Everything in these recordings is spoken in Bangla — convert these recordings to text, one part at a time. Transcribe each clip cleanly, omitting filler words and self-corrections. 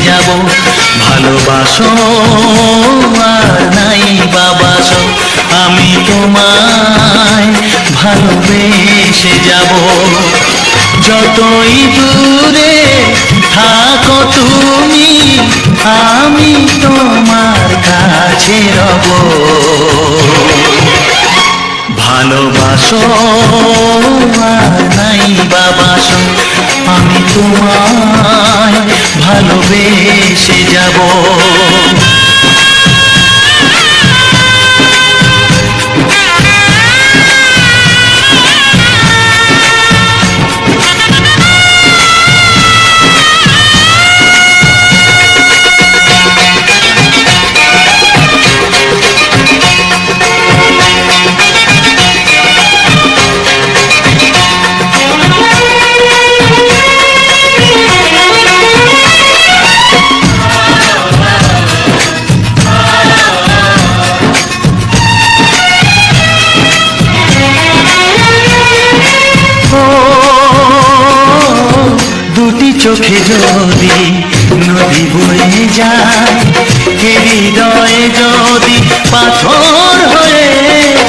যাব। ভালোবাসো আর নাই বাবাসো, আমি তোমায় ভালোবেসে যাব। যতই দূরে থাকো তুমি, আমি তোমার কাছে রব। ভালোবাসো আর নাই বাবাসো, আমি তোমায় ভালোবেসে যাব। দুটি চোখে যদি নদী বয়ে যায়, হৃদয়ে যদি পাথর হয়ে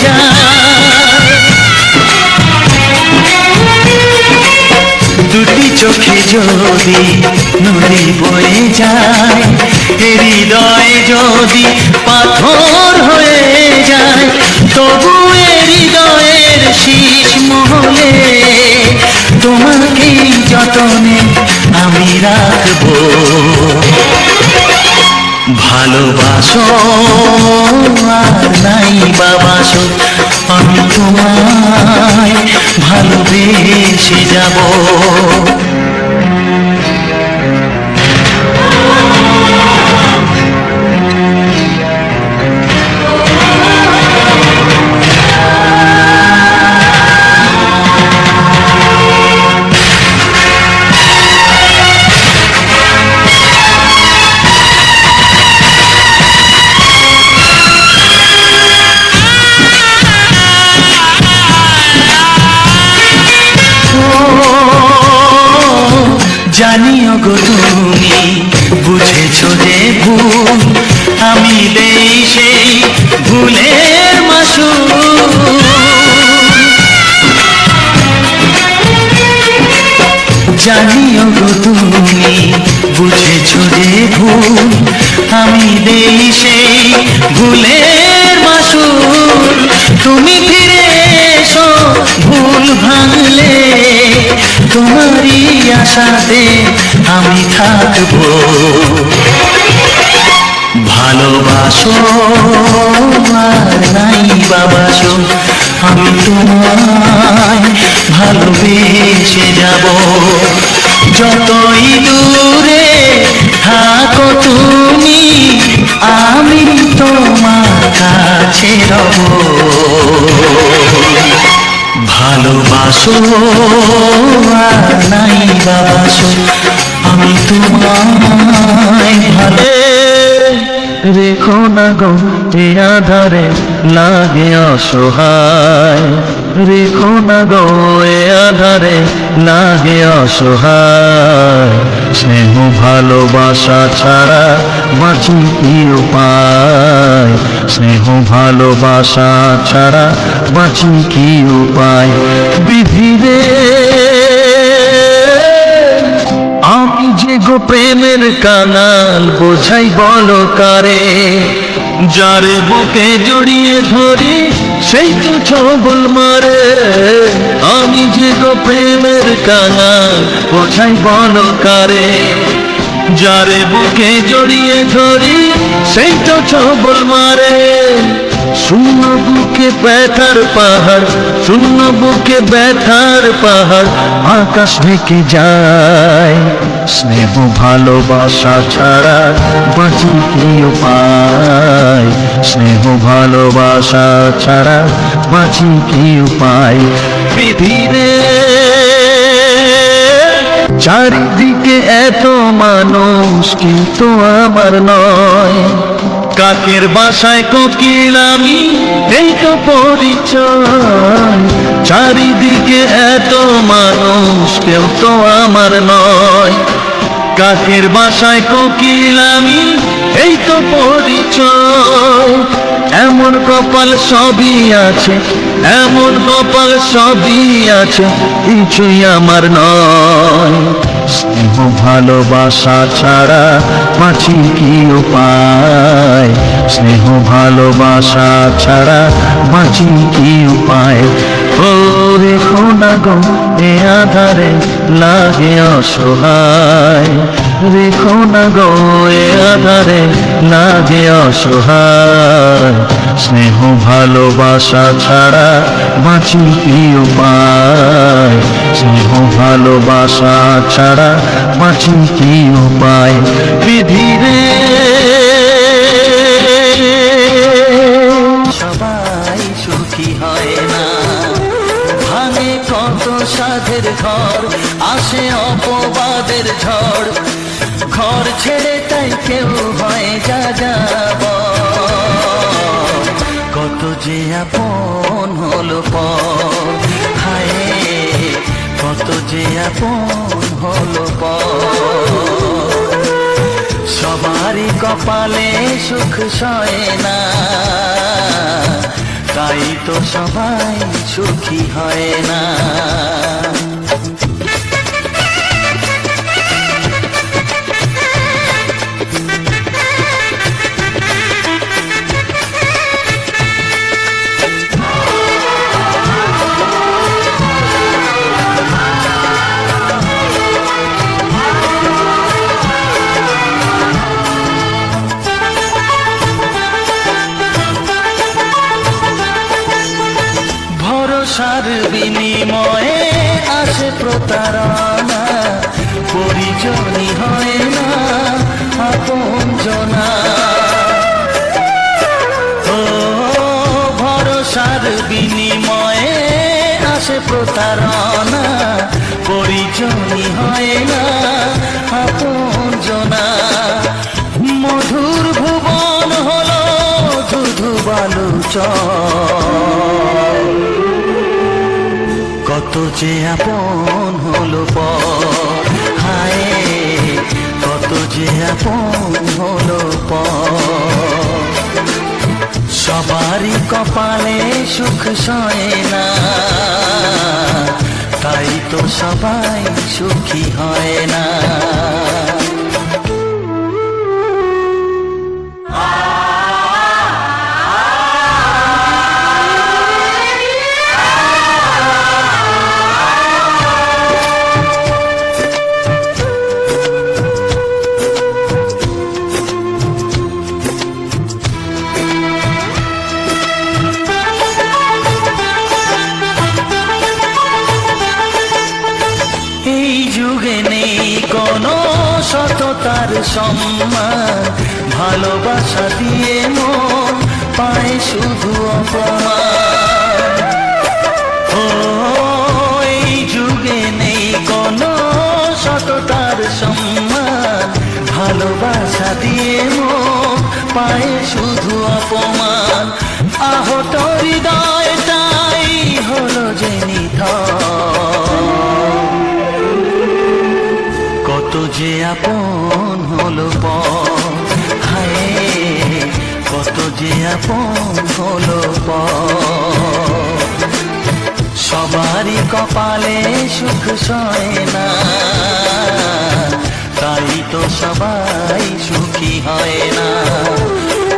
যায়। দুটি চোখে যদি নদী বয়ে যায়, হৃদয়ে যদি পাথর হয়ে যায়, তবু হৃদয়ের শীষ মহলে তোমাকে যতনে আমি রাখবো। ভালোবাসো আর নাই বাবাসো, আমি তোমায় ভালোবেসে যাব। জানিও গো তুমি বুঝেছো যে ভুল, আমি দেই সেই ভুলের মাসুল। জানিও গো তুমি বুঝেছো যে ভুল, আমি দেই সেই ভুলের মাসুল। তুমি ফিরে এসো ভুল ভাঙলে, তোমারই আশাতে আমি থাকবো। ভালোবাসো আর নাই বাবাসো, আমি তোমায় ভালোবেসে যাব। যতই দূরে থাকো তুমি, আমি তোমার কাছে রব। ভালোবাসো আর নাই বাবাসো, আমি তোমায় ভালো। রেখো না গো এ আধারে লাগে অসহায়, রেখো না গো এ আধারে লাগে অসহায়। স্নেহ ভালোবাসা ছাড়া বাঁচি কি উপায়, স্নেহ ভালোবাসা ছাড়া বাঁচি কি উপায়। বিধিরে আমি যে গো প্রেমের কানাল বোঝাই বলো কারে, যারে বুকে জড়িয়ে ধরি সেই তো ছবল মারে। আমি যে গো প্রেমের কানাল বোঝাই বলো কারে, যারে বুকে জড়িয়ে ধরি সেই তো ছবল মারে। শূন্য বুকে ব্যথার পাহাড়, শূন্য বুকে ব্যথার পাহাড় আকাশ ঢেকে যায়। স্নেহ ভালোবাসা ছাড়া বাঁচি কি উপায়, স্নেহ ভালোবাসা ছাড়া বাঁচি কি উপায়। পৃথিবীতে চারিদিকে এত মানুষ কিন্তু আমার নয়, কাকের বাসায় কোকিল আমি এই তো পরিচয়। চারিদিকে এত মানুষ কেউ তো আমার নয়, কাকের বাসায় কোকিল আমি, এই তো পরিচয়। এমন কপাল সবই আছে, এমন কপাল সবই আছে, কিছুই আমার নয়। স্নেহ ভালোবাসা ছাড়া বাঁচি কি উপায়, স্নেহ ভালোবাসা ছাড়া বাঁচি কি উপায়। ও রেখো না গো এ আধারে লাগে অসহায়, রেখো না গো এ আধারে লাগে অসহায়। স্নেহ ভালোবাসা ছাড়া বাঁচি কি উপায়, স্নেহ ভালোবাসা ছাড়া বাঁচি কি উপায়। বিধিরে সবাই সুখী হয় না, ভাঙে কত সাধের ঘর, আসে অপবাদের ঝড়। ঘর ছেড়ে তাই কেউ হয় যা যাব, কত যে আপন হলো পর, হায় কত যে আপন হলো পর। সবারই কপালে সুখ সয় না, তাই তো সবাই সুখী হয় না। ভরসার বিনিময়ে আসে প্রতারণা, পরিজনই হয় না আপনজনা। ও ভরসার বিনিময়ে আসে প্রতারণা, পরিজনই হয় না আপনজনা। মধুর ভুবন হলো ধুধু বালুচর, কত যে আপন হলো পর, হায় কত যে আপন হলো পর। সবারই কপালে সুখ সয় না, তাই তো সবাই সুখী হয় না। যুগে নেই কোনো সততার সম্মান, ভালোবাসা দিয়ে মন পায় শুধু অপমান। ও এই যুগে নেই কোনো সততার সম্মান, ভালোবাসা দিয়ে মন পায় শুধু অপমান। আহত হৃদয়টাই হলো যে নিথর, কত যে আপন হলো পর, হায় কত যে আপন হলো পর। সবারই কপালে সুখ সয় না, তাই তো সবাই সুখী হয় না।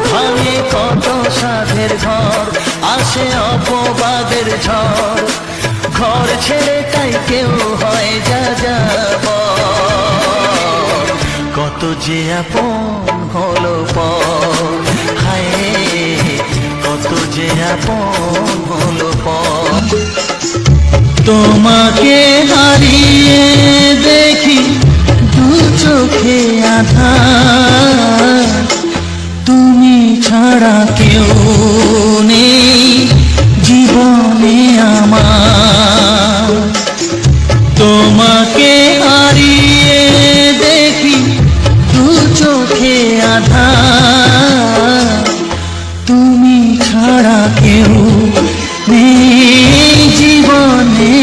ভাঙে কত সাধের ঘর, আসে অপবাদের ঝড়। ঘর ছেড়ে তাই কেউ হয় যা যাব, কত যে আপন হলো পর, হায় কত যে আপন হলো পর। তোমাকে হারিয়ে দেখি দু চোখে আধার, তুমি ছাড়া কেউ নেই জীবনে আমার। তোমাকে হারিয়ে দেখি দু চোখে আধার, তুমি ছাড়া কেউ নেই জীবনে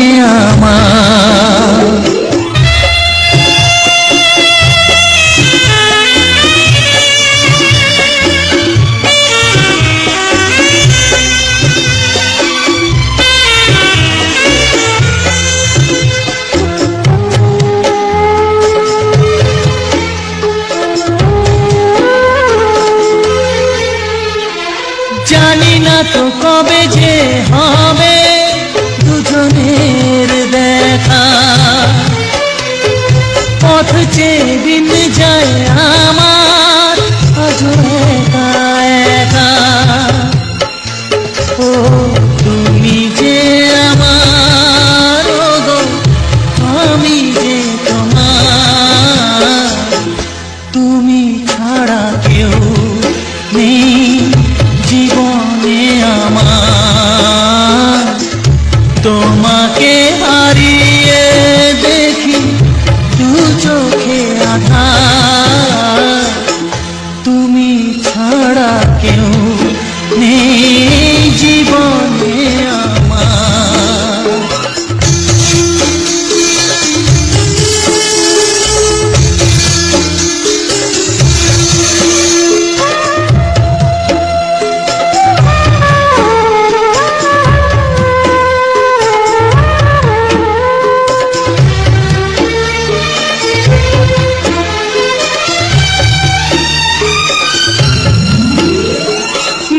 আমার। তো কবে যে হবে দুজনের দেখা, পথ চেয়ে দিন যায় আমার আজও একা একা। ও তুমি যে আমার, ও গো আমি যে তোমার, তুমি ছাড়া কেউ নেই জীবনে আমার। তোমাকে হারিয়ে দেখি দু চোখে আঁধার, তুমি ছাড়া কেউ নেই জীবনে আমার।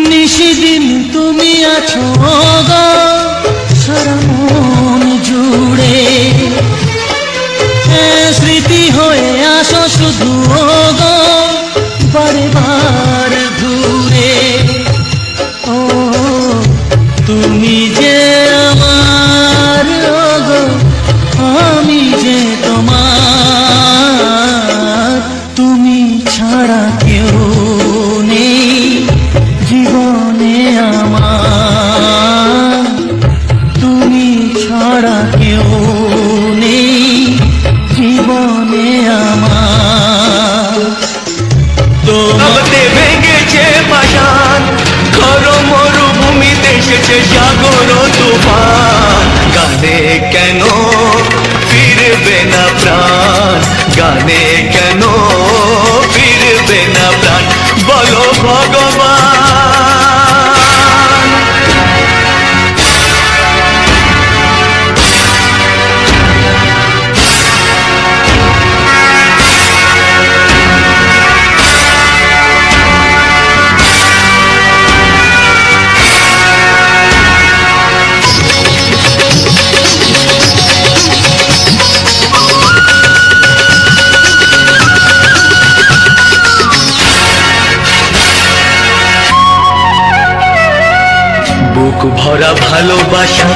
নিশিদিন তুমি আছো গো সারা মন জুড়ে, স্মৃতি হয়ে আসো শুধু গো বারে বার ঘুরে। ও তুমি যে আমার, ও গো আমি যে তোমার, তুমি ছাড়া কেউ নেই জীবনে আমার, তুমি ছাড়া কেউ নেই জীবনে আমার। তোমাতে ভেঙেছে পাষাণ, ঘর মরুভূমিতে এসেছে সাগর তুফান। গানে কেন ফিরবে না প্রাণ, গানে কেন ফিরবে না প্রাণ, বলো ভগবান। বুক ভরা ভালোবাসা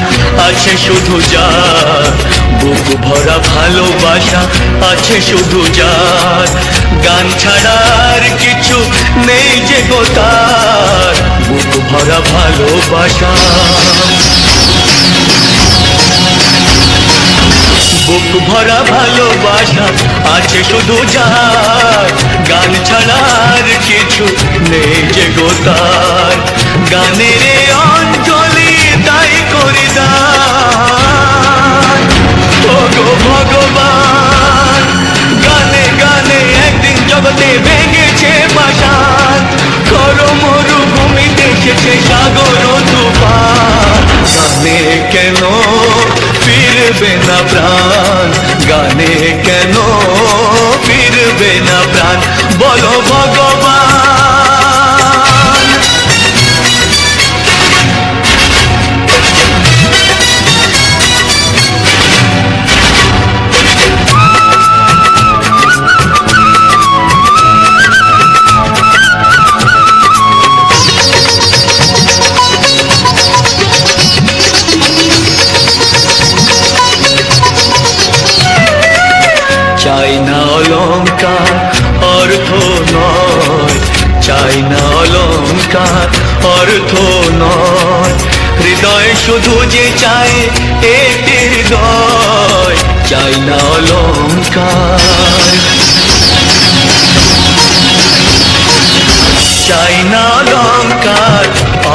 আছে শুধু যার, বুক ভরা ভালোবাসা আছে শুধু যার, গান ছাড়ার কিছু নেই যে গো তার, বুক ভরা ভালোবাসা। বুক ভরা ভালোবাসা আছে শুধু যার, গান ছাড়ার কিছু নেই যে গো তার, গানের অঞ্জলি তাই করি দান। ও গো ভগবান, গানে গানে একদিন জগতে ভেঙেছে পাষাণ, ঘর মরুভূমিতে এসেছে সাগর তুফান। গানে কেন ফিরবে না প্রাণ, গানে কেন ফিরবে না প্রাণ, বলো ভগবান। চাই না অলংকার অর্থ নয়, চাই না অলংকার অর্থ নয়, হৃদয় শুধু যে চায় একটি হৃদয়, চাই না অলংকার। চাই না অলংকার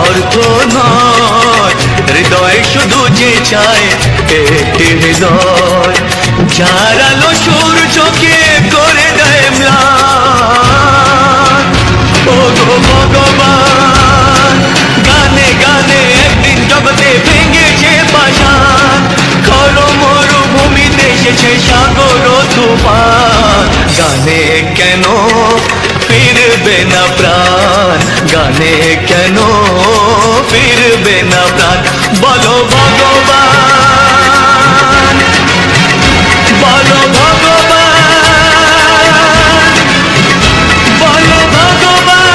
অর্থ নয়, হৃদয় শুধু যে চায় একটি হৃদয়, যার আলো সূর্যকে করে দেয় ম্লান। ও গো ভগবান, গানে গানে একদিন জগতে ভেঙেছে পাষাণ, ঘর মরুভূমিতে এসেছে সাগর তুফান। গানে কেন ফিরবে না প্রাণ, গানে কেন দেবে না প্রাণ। বলো ভগবান, বলো ভগবান, বলো ভগবান।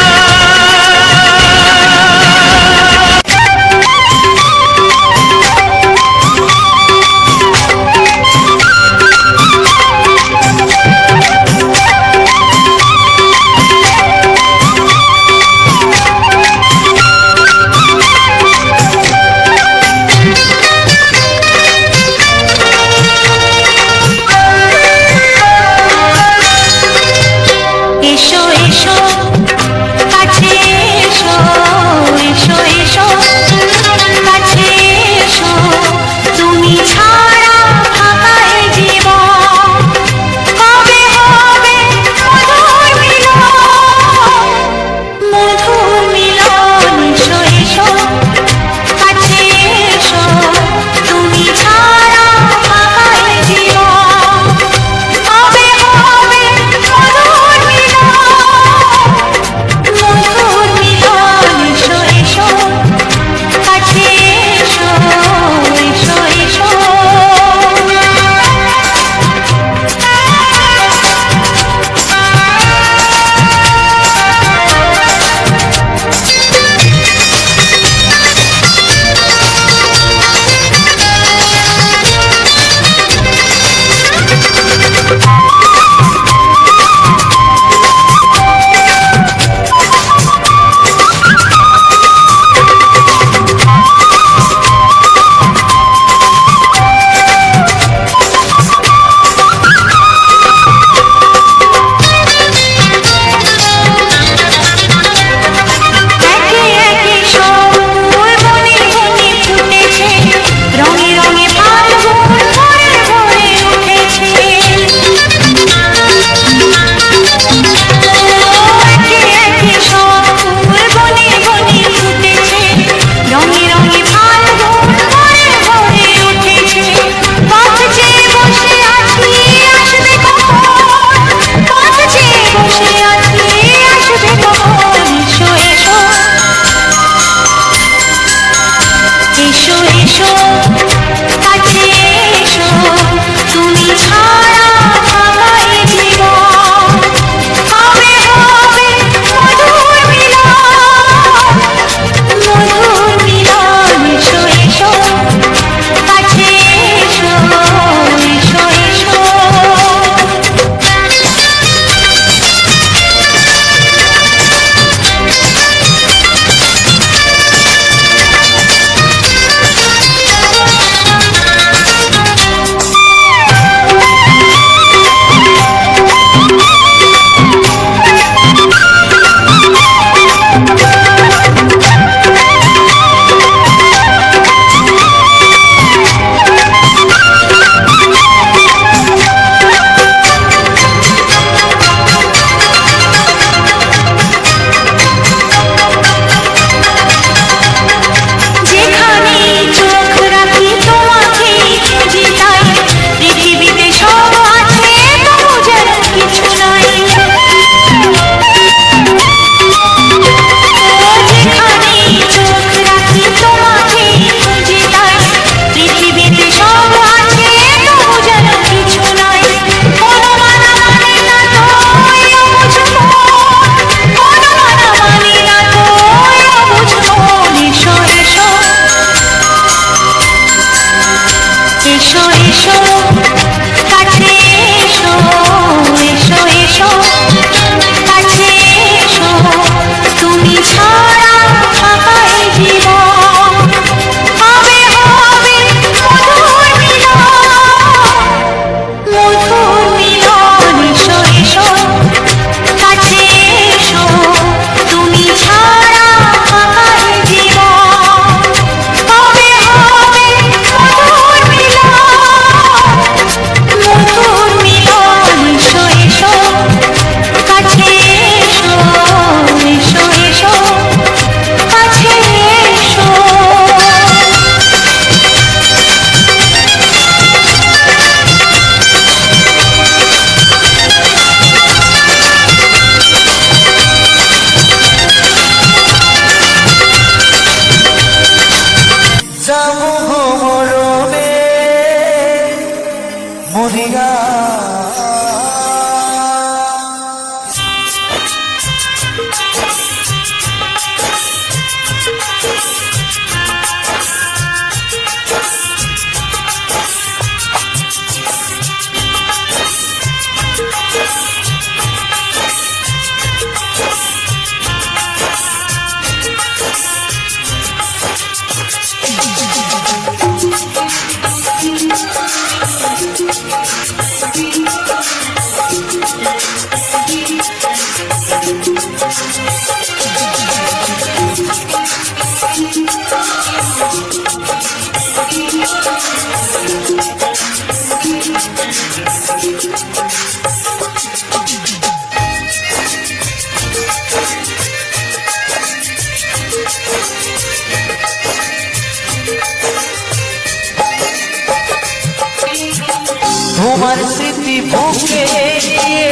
বুকে নিয়ে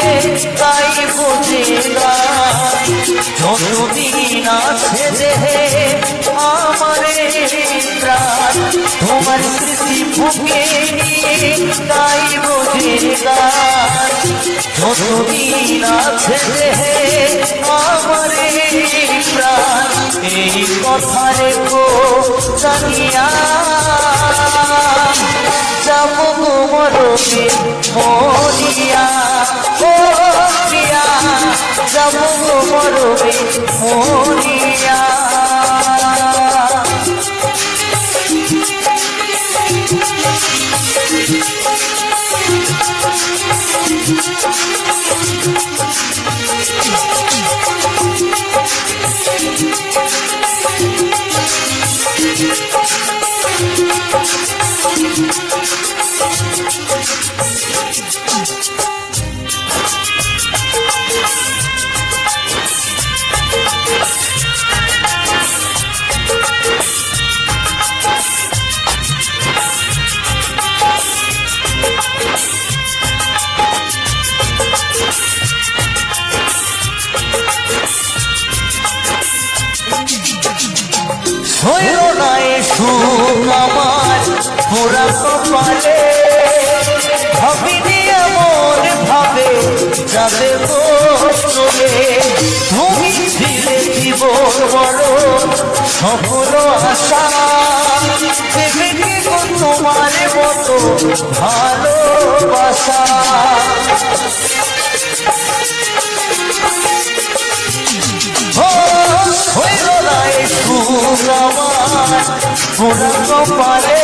গাইব যে গান, যতদিন আছে দেহে আমারে প্রাণ, তোমার স্মৃতি বুকে নিয়ে গাইব যে গান, যতদিন আছে দেহে আমারে প্রাণ। এই কথা রেখো জানিয়া যাব গো মরবে মরিয়া, ও প্রিয়া যাব গো মরবে মরিয়া। হইল না এ সুখ আমার পুরা কপালে, ভাবিনি এমন ভাবে যাবে গো চলে। তুমি ছিলে জীবন বড় সফল আশা, দেবে গো তোমার মতো ভালোবাসা। হইল না এ সুখ আমার পুরা কপালে,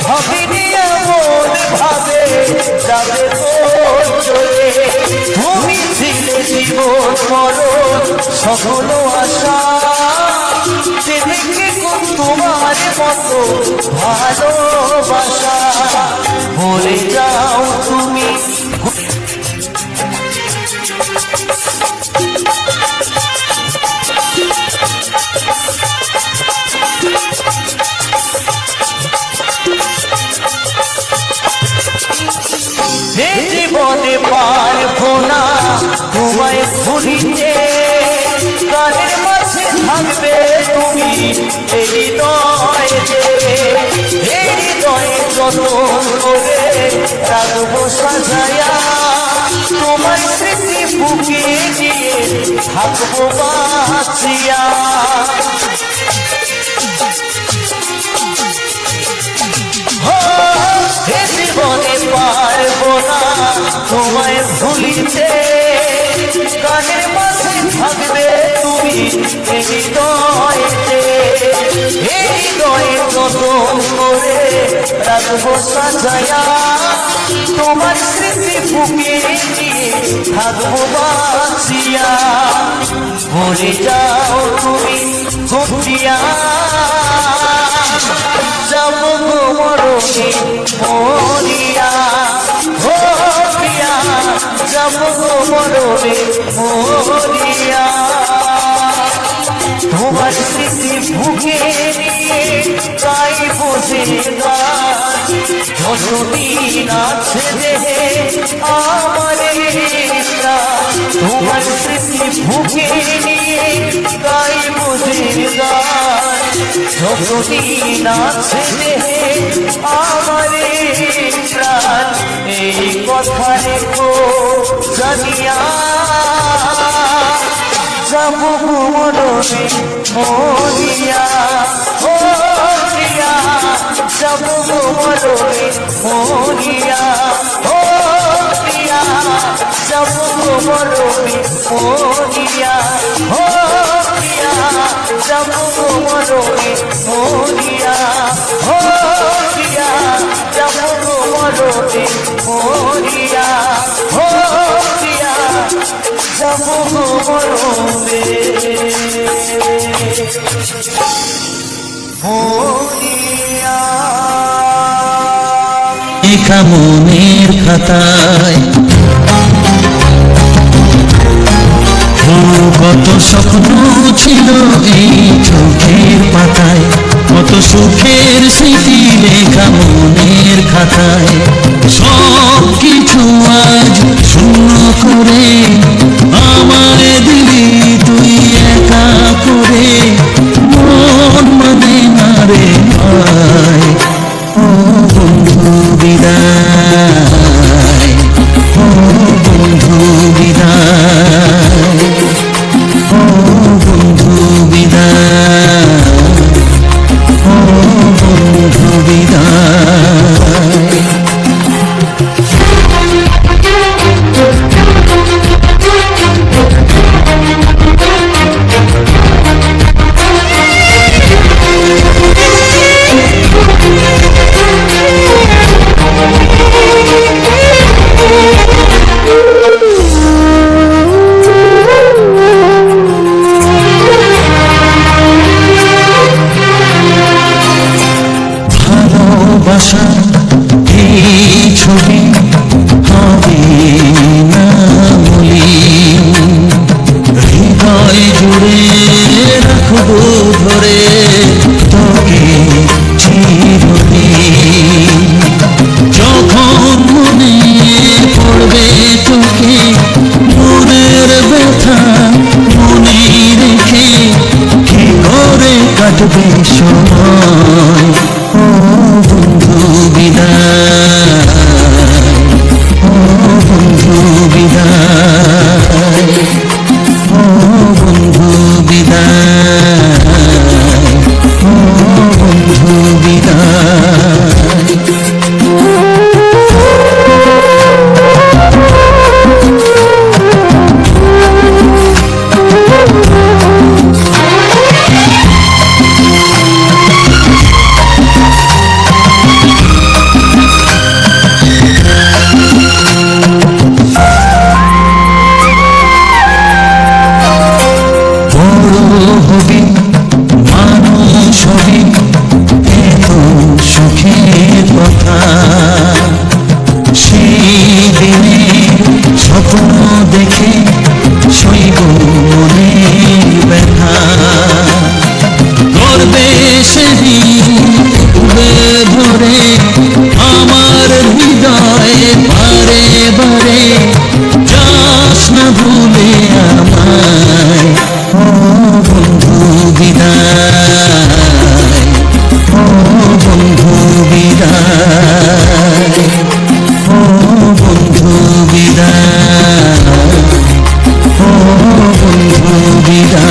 ভাবিনি এমন ভাবে যাবে গো চলে। তুমি ছিলে জীবন মরণ সকল আশা, দেখে তোমার মতো ভালোবাসা। ভুলে যাও তুমি জীবনে পারবো না তোমায় ভুলিতে, গানের মাঝে থাকবে তুমি এই হৃদয়ে, এই হৃদয়ে যতন করে রাখবো সাজায়া, তোমার স্মৃতি বুকে নিয়ে থাকবো বাঁচিয়া। জীবনে পারবো না তোমায় ভুলিতে, গানের মাঝে থাকবে তুমি এই হৃদয়েতে, এই হৃদয়ে যতন করে রাখবো সাজায়া, তোমার স্মৃতি বুকে নিয়ে থাকবো বাঁচিয়া। ভুলে যাও তুমি ঘটিয়া যাব গো মরবে মরিয়া, ও প্রিয়া যাব গো মরবে মরিয়া। তোমার স্মৃতি বুকে নিয়ে গাইব যে গান, যতদিন আছে দেহে আমারে প্রাণ, তোমার স্মৃতি বুকে নিয়ে গাইব যে গান, যতদিন আছে দেহে আমারে প্রাণ। এই কথা রেখো জানিয়া যাব গো মরবে মরিয়া, ও প্রিয়া যাব গো মরবে মরিয়া, ও প্রিয়া যাব গো মরবে মরিয়া, ও প্রিয়া যাব গো মরবে মরিয়া, ও প্রিয়া যাব গো মরবে মরিয়া, ও প্রিয়া যাব গো মরবে মরিয়া। লেখা মনের খাতায় কত স্বপ্ন ছিল এই চোখের পাতায়, কত সুখের স্মৃতি লেখা মনের খাতায়, সব কিছু করে আমায় দিলি তুই একা করে, মন মানে না রে ভাই। ও বন্ধু বিদায়, ও বন্ধু বিদায়, ও বন্ধু বিদায়, ও বন্ধু বিদায়। ভালোবাসা এই ছবি হবে না বলি, হৃদয় জুড়ে রাখবো ধরে তোকে চিরদিন। যখন মনে পড়বে তোকে, মনের ব্যথা মনে রেখে কি করে কাটবে সময়। ও বন্ধু বিদায়, ও বন্ধু বিদায়, ও বন্ধু বিদায়, ও বন্ধু বিদায়। হবি মানুষ হবি, এত সুখের কথা, সেই দিনে স্বপ্ন দেখে শৈব মনের ব্যথা। করবে সেদিন উবে ধরে আমার হৃদয়ে বারে বারে, যাস না ভুলে আমায়। ও বন্ধু বিদায়, ও বন্ধু বিদায়, ও বন্ধু বিদায়, ও বন্ধু বিদায়।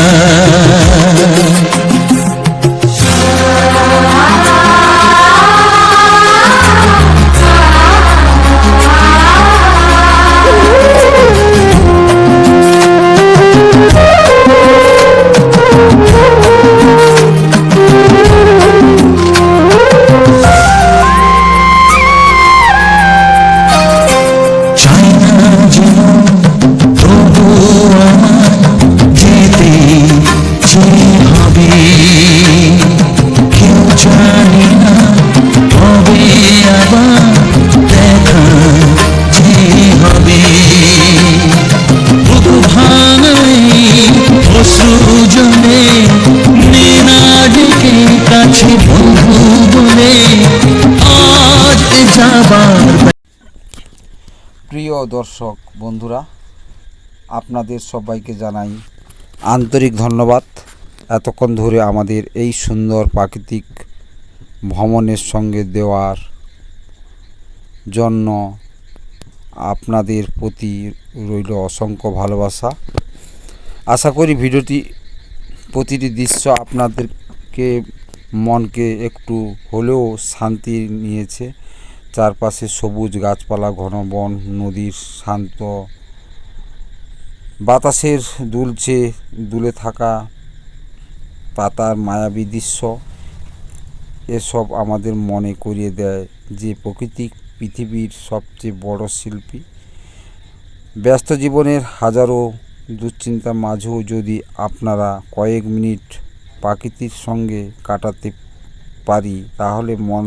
প্রিয় দর্শক বন্ধুরা, আপনাদের সবাইকে জানাই আন্তরিক ধন্যবাদ। এতক্ষণ ধরে আমাদের এই সুন্দর প্রাকৃতিক ভ্রমণের সঙ্গে দেওয়ার জন্য আপনাদের প্রতি রইল অসংখ্য ভালোবাসা। আশা করি ভিডিওটি প্রতিটি দৃশ্য আপনাদেরকে মনকে একটু হলেও শান্তি নিয়েছে। চারপাশে সবুজ গাছপালা, ঘন বন, নদীর শান্ত বাতাসের দুলে থাকা পাতার মায়াবী দৃশ্য, এসব আমাদের মনে করিয়ে দেয় যে প্রকৃতি পৃথিবীর সবচেয়ে বড় শিল্পী। ব্যস্ত জীবনের হাজারো দুশ্চিন্তার মাঝেও যদি আপনারা কয়েক মিনিট প্রকৃতির সঙ্গে কাটাতে পারি, তাহলে মন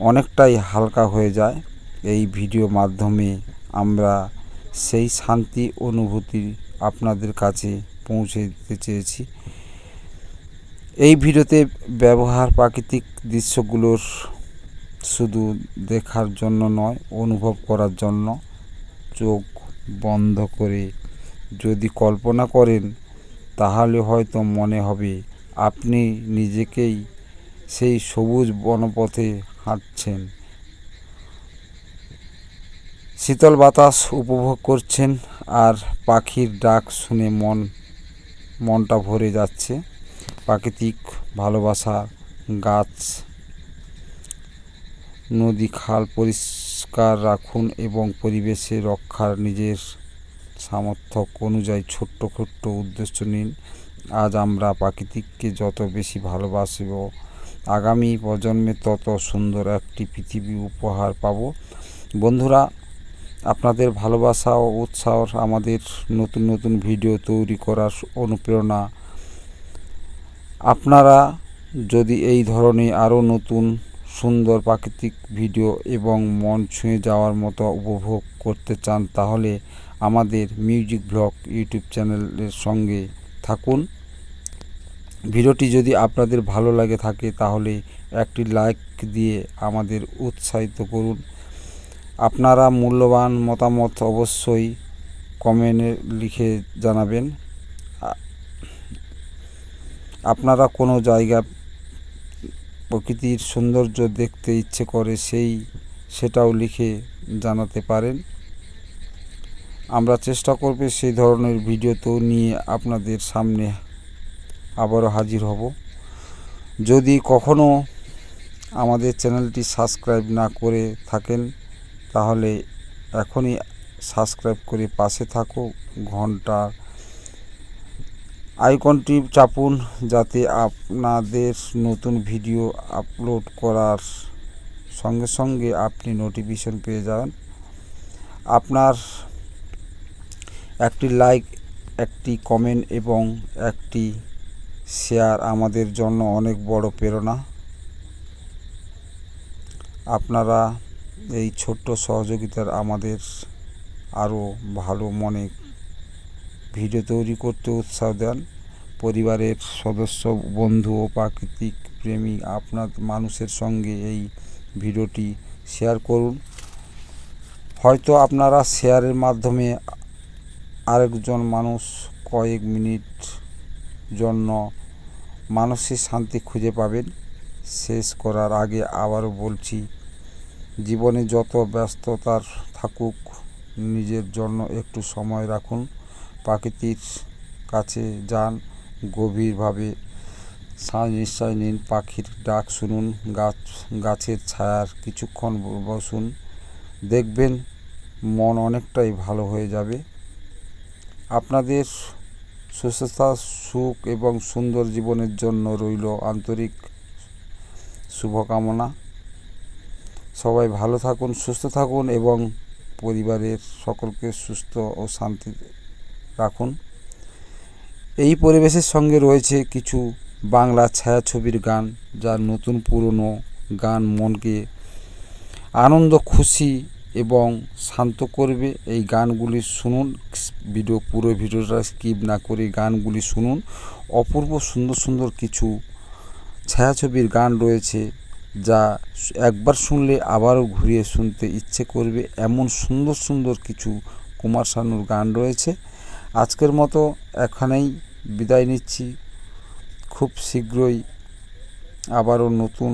অনেকটাই হালকা হয়ে যায়। এই ভিডিও মাধ্যমে আমরা সেই শান্তি অনুভূতি আপনাদের কাছে পৌঁছে দিতে চেয়েছি। এই ভিডিওতে ব্যবহার প্রাকৃতিক দৃশ্যগুলোর শুধু দেখার জন্য নয়, অনুভব করার জন্য। চোখ বন্ধ করে যদি কল্পনা করেন তাহলে হয়তো মনে হবে আপনি নিজেকেই সেই সবুজ বনপথে হাঁটছেন, শীতল বাতাস উপভোগ করছেন আর পাখির ডাক শুনে মনটা ভরে যাচ্ছে। প্রাকৃতিক ভালোবাসা, গাছ, নদী, খাল পরিষ্কার রাখুন এবং পরিবেশে রক্ষার নিজের সামর্থ্য অনুযায়ী ছোট্ট ছোট্ট উদ্দেশ্য নিন। আজ আমরা প্রকৃতিকে যত বেশি ভালোবাসব, আগামী প্রজন্মে তত সুন্দর একটি পৃথিবী উপহার পাব। বন্ধুরা, আপনাদের ভালোবাসা ও উৎসাহ আমাদের নতুন নতুন ভিডিও তৈরি করার অনুপ্রেরণা। আপনারা যদি এই ধরনের আরও নতুন সুন্দর প্রাকৃতিক ভিডিও এবং মন ছুঁয়ে যাওয়ার মতো উপভোগ করতে চান তাহলে আমাদের মিউজিক ব্লগ ইউটিউব চ্যানেলের সঙ্গে থাকুন। ভিডিওটি যদি আপনাদের ভালো লাগে থাকে তাহলে একটি লাইক দিয়ে আমাদের উৎসাহিত করুন। আপনারা মূল্যবান মতামত অবশ্যই কমেন্টে লিখে জানাবেন। আপনারা কোনো জায়গা প্রকৃতির সৌন্দর্য দেখতে ইচ্ছে করে সেটাও লিখে জানাতে পারেন। আমরা চেষ্টা করব সেই ধরনের ভিডিও তো নিয়ে আপনাদের সামনে আবারও হাজির হব। যদি কখনো আমাদের চ্যানেলটি সাবস্ক্রাইব না করে থাকেন তাহলে এখনই সাবস্ক্রাইব করে পাশে থাকো, ঘন্টা আইকনটি চাপুন যাতে আপনাদের নতুন ভিডিও আপলোড করার সঙ্গে সঙ্গে আপনি নোটিফিকেশন পেয়ে যান। আপনার একটি লাইক, একটি কমেন্ট এবং একটি শেয়ার আমাদের জন্য অনেক বড় প্রেরণা। আপনারা এই ছোট্ট সহযোগিতার আমাদের আরও ভালো মনে ভিডিও তৈরি করতে উৎসাহ দেন। পরিবারের সদস্য, বন্ধু ও প্রাকৃতিক প্রেমী আপনার মানুষের সঙ্গে এই ভিডিওটি শেয়ার করুন। হয়তো আপনারা শেয়ারের মাধ্যমে আরেকজন মানুষ কয়েক মিনিট জন্য মানসিক শান্তি খুঁজে পাবেন। শেষ করার আগে আবারও বলছি, জীবনে যত ব্যস্ততার থাকুক নিজের জন্য একটু সময় রাখুন, প্রকৃতির কাছে যান, গভীরভাবে শ্বাস নিঃশ্বাস নিন, পাখির ডাক শুনুন, গাছের ছায়ার কিছুক্ষণ বসুন, দেখবেন মন অনেকটাই ভালো হয়ে যাবে। আপনাদের সুস্থতা, সুখ এবং সুন্দর জীবনের জন্য রইল আন্তরিক শুভকামনা। সবাই ভালো থাকুন, সুস্থ থাকুন এবং পরিবারের সকলকে সুস্থ ও শান্তি রাখুন। এই পরিবেশের সঙ্গে রয়েছে কিছু বাংলা ছায়াছবির গান, যা নতুন পুরনো গান মনকে আনন্দ, খুশি এবং শান্ত করবে। এই গানগুলি শুনুন, পুরো ভিডিওটা স্কিপ না করে গানগুলি শুনুন। অপূর্ব সুন্দর সুন্দর কিছু ছায়াছবির গান রয়েছে যা একবার শুনলে আবারও ঘুরিয়ে শুনতে ইচ্ছে করবে, এমন সুন্দর সুন্দর কিছু কুমার শানুর গান রয়েছে। আজকের মতো এখানেই বিদায় নিচ্ছি। খুব শীঘ্রই আবারও নতুন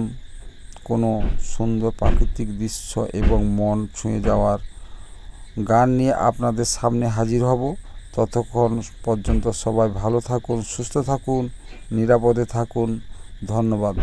কোনো সুন্দর প্রাকৃতিক দৃশ্য এবং মন ছুঁয়ে যাওয়ার গান নিয়ে আপনাদের সামনে হাজির হব। ততক্ষণ পর্যন্ত সবাই ভালো থাকুন, সুস্থ থাকুন, নিরাপদে থাকুন। ধন্যবাদ।